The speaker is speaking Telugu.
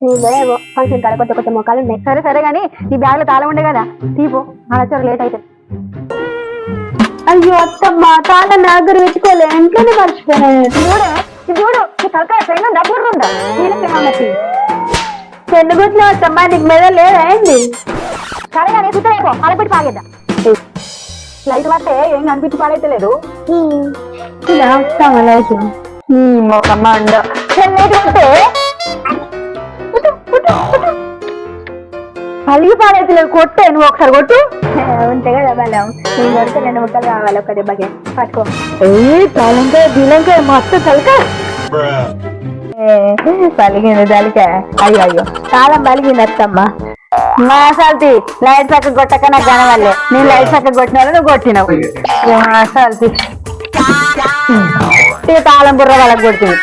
నీవేవో ఫంక్షన్ కాడ కొత్త కొత్త మొక్కలు ఉన్నాయి. సరే సరే కానీ నీ బ్యాగ్ లో తాళం ఉండే కదా తీపో ఆడచారు లేట్ అయితే. అయ్యో అత్తమ్మ తాళం నా దగ్గర పెట్టుకోలే ఇంట్లోనే మర్చిపోయాను. చూడు తలకాయ పైన డబ్బులు ఉందా చెల్లుగుట్లో అత్తమ్మ నీకు మీద లేదా ఏంది? సరే కానీ సుతరేపో అలపెట్టి పాగేద్దా లైట్ పడితే ఏం కనిపించి పాడైతే లేదు. ఇలా వస్తామా లైట్ ఒక మండ లైట్ పడితే పలిగి పాడైతే లేదు. కొట్టే నువ్వు ఒకసారి కొట్టు ఉంటే కదా బలం. నేను కొడితే 2 ముక్కలు కావాలి ఒక దెబ్బకి. పట్టుకో తలంకాయ దిలంకాయ మస్తు తలకాయ పలిగింది తలకాయ. అయ్యో అయ్యో తాళం పలిగింది అత్తమ్మ. మాసాల్తి లైట్ చక్క కొట్టక నాకు కనవాలే. నేను లైట్ చక్క కొట్టిన వాళ్ళు నువ్వు కొట్టినావు. మాసాల్తి తాళం బుర్ర వాళ్ళకి కొడుతుంది.